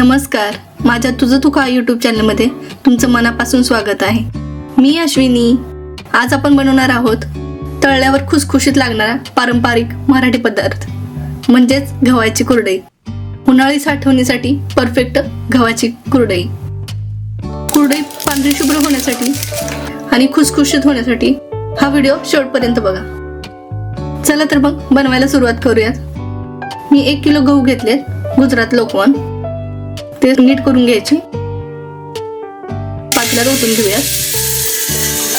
नमस्कार, माझ्या तुझं तू खा यूट्यूब चॅनलमध्ये तुमचं मनापासून स्वागत आहे. मी अश्विनी. आज आपण बनवणार आहोत तळल्यावर खुसखुशीत लागणारा पारंपरिक मराठी पदार्थ म्हणजेच गव्हाची कुरडई. उन्हाळी साठवणीसाठी परफेक्ट गव्हाची कुरडई. कुरडई पांढरी शुभ्र होण्यासाठी आणि खुसखुशीत होण्यासाठी हा व्हिडिओ शेवटपर्यंत बघा. चला तर मग बनवायला सुरुवात करूयात. मी 1 किलो गहू घेतले, गुजरात लोकवन. ते नीट करून घ्यायचे. पातेल्यात ओतून घेऊयात.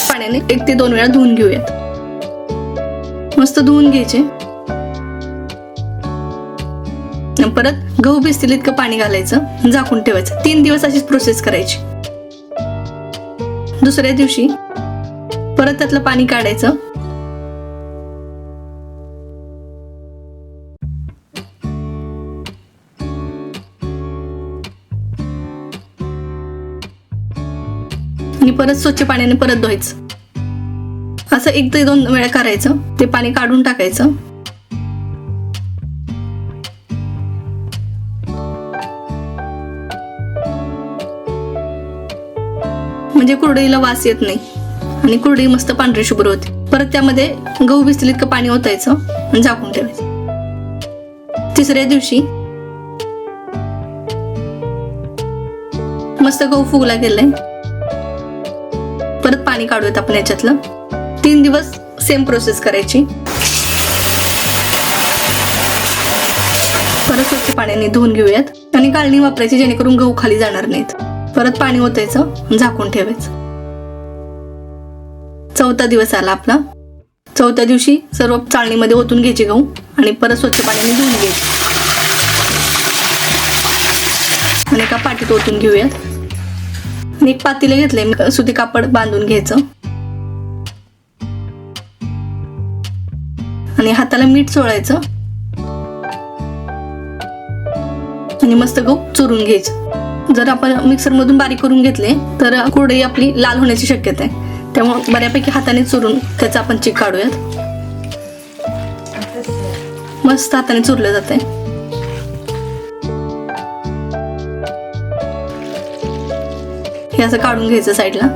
पाण्याने 1 ते 2 वेळा धुवून घेऊयात. मस्त धुवून घ्यायचे. परत गहू भिजतील इतकं पाणी घालायचं, झाकून ठेवायचं. 3 दिवस अशीच प्रोसेस करायची. दुसऱ्या दिवशी परत त्यातलं पाणी काढायचं. आणि परत स्वच्छ पाण्याने परत धुवायचं. असं 1 ते 2 वेळा करायचं. ते पाणी काढून टाकायचं. म्हणजे कुरडईला वास येत नाही आणि कुरडई मस्त पांढरी शुभ्र होते. परत त्यामध्ये गहू भिजतील इतकं पाणी ओतायचं आणि झाकून ठेवायचं. तिसऱ्या दिवशी मस्त गहू फुगला गेलाय. परत पाणी काढूयात आपण याच्यातलं. 3 दिवस सेम प्रोसेस करायची. परत स्वच्छ पाण्याने धुवून घेऊयात आणि गाळणी वापरायची जेणेकरून गहू खाली जाणार नाहीत. परत पाणी ओतायचं, झाकून ठेवायचं. 4था दिवस आला आपला. 4थ्या दिवशी सर्व चाळणीमध्ये ओतून घ्यायचे गहू आणि परत स्वच्छ पाण्याने धुवून घ्यायचे आणि एका पाटीत ओतून घेऊयात. आणि एक पातेलं घेतलंय, सुती कापड बांधून घ्यायचं आणि हाताला मीठ चोळायचं आणि मस्त गहू चुरून घ्यायचं. जर आपण मिक्सर मधून बारीक करून घेतले तर कुरडई आपली लाल होण्याची शक्यता आहे. त्यामुळे बऱ्यापैकी हाताने चुरून त्याचा आपण चीक काढूयात. मस्त हाताने चुरलं जाते. हे असं काढून घ्यायचं साईडला.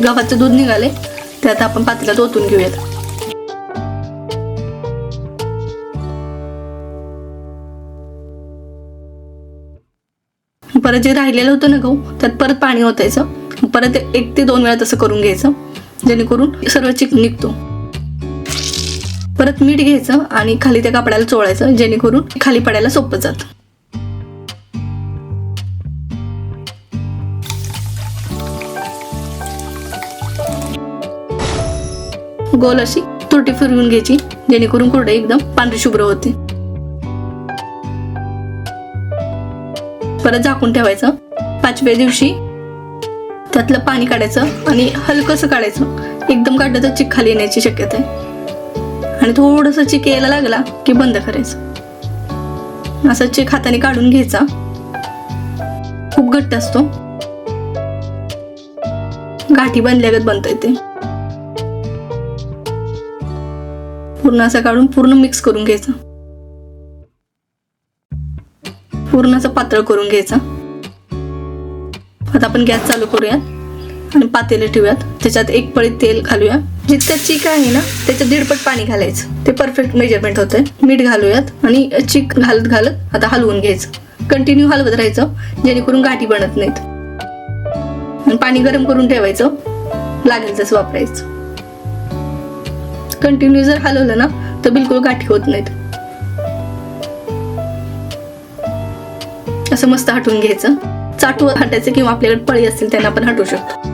गव्हाचं दूध निघाले ते आता आपण पातेल्यात ओतून घेऊयात. परत जे राहिलेलं होतं ना गहू, त्यात परत पाणी ओतायचं. परत 1 ते 2 वेळा तसं करून घ्यायचं जेणेकरून सर्व चिक निघतो. परत मीठ घ्यायचं आणि खाली त्या कापडाला चोळायचं जेणेकरून खाली पडायला सोपं जातं. गोल अशी तुरटी फिरवून घ्यायची जेणेकरून कुरडई एकदम पांढरी शुभ्र होते. परत झाकून ठेवायचं. 5व्या दिवशी त्यातलं पाणी काढायचं आणि हलकंसं काढायचं. एकदम काढलं तर चिक खाली येण्याची शक्यता आहे आणि थोडंसं चिक यायला लागला की बंद करायचं. असं चिक हाताने काढून घ्यायचा. खूप घट्ट असतो, गाठी बांधल्यागत बनता येते. पूर्ण असं काढून पूर्ण मिक्स करून घ्यायचं. पूर्ण असं पातळ करून घ्यायचा. आता आपण गॅस चालू करूयात आणि पातेले ठेवूयात. त्याच्यात 1 पळी तेल घालूया. जितकं चीक आहे ना त्याच्या 1.5 पाणी घालायचं. ते परफेक्ट मेजरमेंट होतंय. मीठ घालूयात आणि चीक घालत घालत आता हलवून घ्यायचं. कंटिन्यू हलवत राहायचं जेणेकरून गाठी बनत नाहीत. आणि पाणी गरम करून ठेवायचं. लागेल तसं वापरायचं. कंटिन्यू जर हलवलं ना तर बिलकुल गाठी होत नाहीत. असं मस्त हटवून घ्यायचं. चाटू हटायचं किंवा आपल्याकडे पळी असतील त्यांना आपण हटवू शकतो.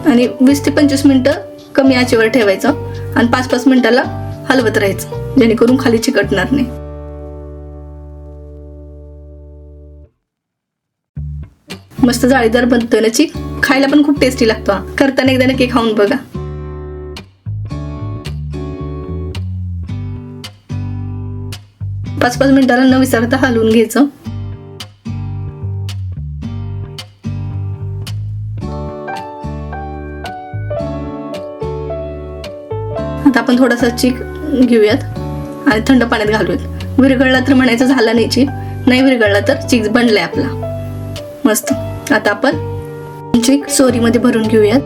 आणि 20 ते 25 मिनिटं कमी आचेवर ठेवायचं आणि 5-5 मिनिटाला हलवत राहायचं जेणेकरून खाली चिकटणार नाही. मस्त जाळीदार बनतोय ना चिक. खायला पण खूप टेस्टी लागतो. करताना एकदा नक्की खाऊन बघा. 5-5 मिनिटाला न विसरता हलवून घ्यायचं. आता आपण थोडासा चीक घेऊयात आणि थंड पाण्यात घालूयात. विरघळला तर म्हणायचं झाला नाही चीक, नाही विरघळला तर चीक बनलाय आपला मस्त. आता आपण चीक सोरीमध्ये भरून घेऊयात.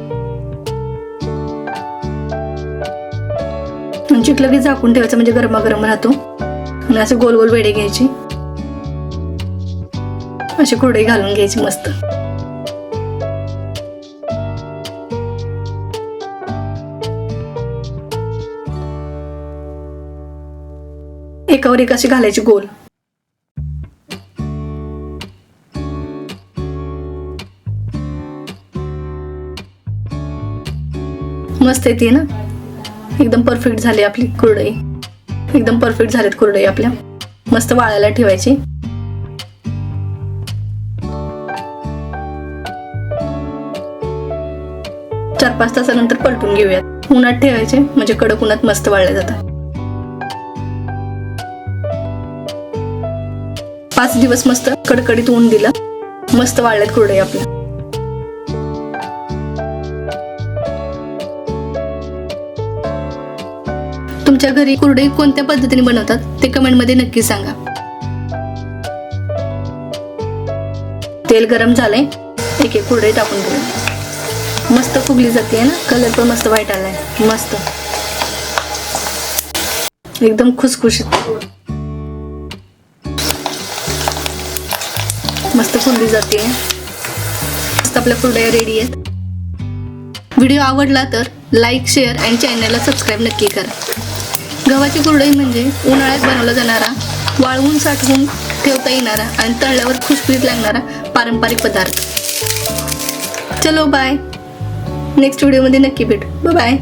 चीक लगेच झाकून ठेवायचं म्हणजे गरमागरम राहतो. आणि असे गोल गोल वेडे घ्यायचे, अशी कुरडई घालून घ्यायची मस्त. एकावर एक अशी घालायची गोल. मस्त येते ना, एकदम परफेक्ट झाली आपली कुरडई. एकदम परफेक्ट झालीत कुरडई आपल्या. मस्त वाळायला ठेवायची. चार 5 तासानंतर पलटून घेऊयात. उन्हात ठेवायचे म्हणजे कडक उन्हात मस्त वाळले जातात. 5 दिवस मस्त कडकडीत ऊन दिलं, मस्त वाळल्यात कुरडई आपल्या. तुमच्या घरी कुरडई कोणत्या पद्धतीने बनवतात ते कमेंट मध्ये नक्की सांगा. तेल गरम झालंय, एक एक कुरडई टाकून घेऊ. मस्त फुगली जाते ना, कलर पण मस्त व्हाईट आलाय. मस्त एकदम खुसखुशीत मस्त फुगली जाते. मस्त आपल्या कुरडया रेडी आहेत. व्हिडिओ आवडला तर लाईक, शेअर आणि चॅनलला सबस्क्राईब नक्की करा. गव्हाची कुरडई म्हणजे उन्हाळ्यात बनवला जाणारा, वाळवून साठवून ठेवता येणारा आणि तळल्यावर खुसखुशीत लागणारा पारंपरिक पदार्थ. चलो बाय, नेक्स्ट व्हिडिओमध्ये नक्की भेटू. बाय.